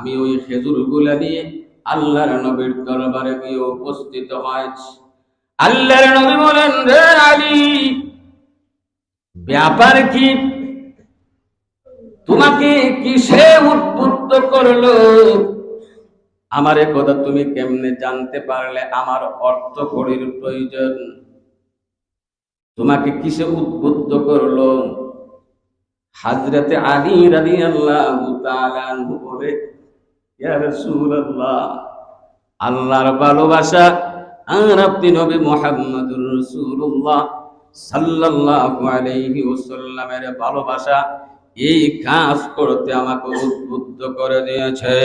আমি ওই খেজুরগুলা নিয়ে আল্লাহর নবীর দরবারে গিয়ে উপস্থিত হয়েছি। আল্লাহর নবী বলেন, রে আলী, ব্যাপার কি? তোমাকে কিসে উদ্বুদ্ধ করলো? আমার এ কথা তুমি কেমনে জানতে পারলে? আমার অর্থ কড়ির প্রয়োজন। তোমাকে কিসে উদ্বুদ্ধ করলো? হযরতে আলী রাদিয়াল্লাহু তাআলা আনহু বলে, ইয়া রাসূলুল্লাহ, আল্লাহর ভালোবাসা আর আপনি নবী মুহাম্মদুর রাসূলুল্লাহ সাল্লাল্লাহু আলাইহি ওয়াসাল্লামের ভালোবাসা এই কাজ করতে আমাকে উদ্বুদ্ধ করে দিয়েছে।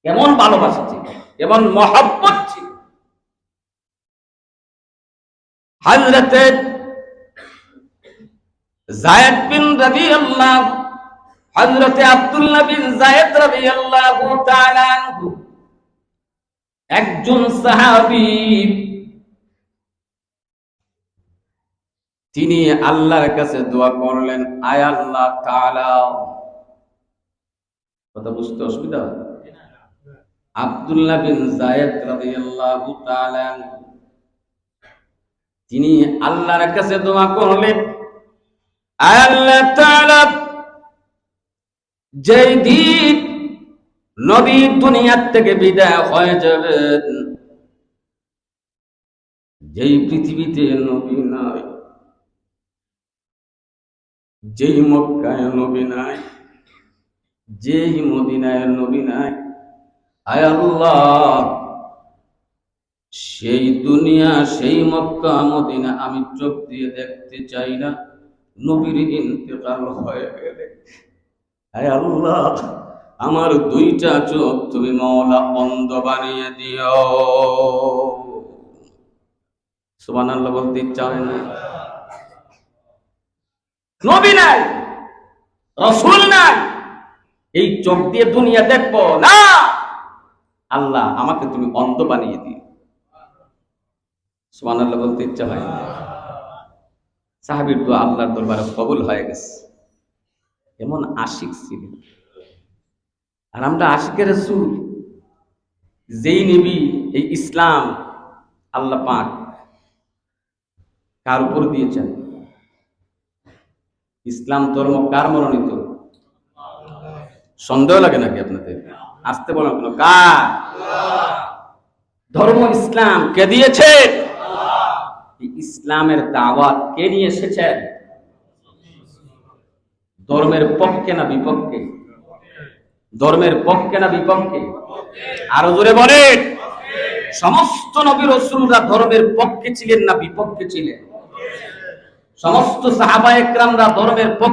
কেমন ভালোবাসা ছিল, কেমন মহব্বত ছিল। হযরতে যায়েদ বিন রাদিয়াল্লাহু, হযরতে আব্দুল্লাহ বিন যায়েদ রাদিয়াল্লাহু তাআলা আনহু একজন সাহাবী। তিনি আল্লাহর কাছে দোয়া করলেন, আয় আল্লাহ তাআলা। কথা বুঝতে অসুবিধা হয়? আব্দুল্লাহ বিন যায়েদ রাদিয়াল্লাহু তাআলা আনহু তিনি আল্লাহর কাছে দোয়া করলেন, আয় আল্লাহ তাআলা, যেই দিন নবী দুনিয়া থেকে বিদায় হয়ে যাবেন, যেই পৃথিবীতে নবী নাই, যেই মক্কায় নবী নাই, যেই মদিনায় নবী নাই, আয় আল্লাহ, সেই দুনিয়া, সেই মক্কা মদিনা আমি চোখ দিয়ে দেখতে চাই না। নবীর ইন্তেকাল হয়ে গেলে আয় আল্লাহ, আমার দুইটা চোখ তুমি মওলা অন্ধ বানিয়ে দিও। সুবহানাল্লাহ বলতে ইচ্ছা হয় না? নবী নাই, রাসূল নাই, এই চোখ দিয়ে দুনিয়া দেখবো না। আল্লাহ, আমাকে তুমি অন্ধ বানিয়ে দিও। সুবহানাল্লাহ বলতে ইচ্ছা হয় না? সাহাবীর দোয়া আল্লাহর দরবারে কবুল হয়ে গেছে। এমন আশিক ছিলেন। আর আমরা আশিকের রাসূল, যেই নবী, এই ইসলাম আল্লাহ পাক কার উপর দিয়েছেন? ইসলাম ধর্ম কার মনোনীত? সন্দেহ লাগে নাকি আপনাদের? আসতে বলেন কেন? কার ধর্ম? ইসলাম কে দিয়েছে? ইসলামের দাওয়াত কে নিয়ে এসেছেন? ধর্মের পক্ষে না বিপক্ষে? ধর্মের পক্ষে না বিপক্ষে? আরো জোরে বলেন। সমস্ত নবী রাসূলরা ধর্মের পক্ষে ছিলেন না বিপক্ষে ছিলেন? সমস্ত সাহাবায়ে কেরামরা ধর্মের পক্ষে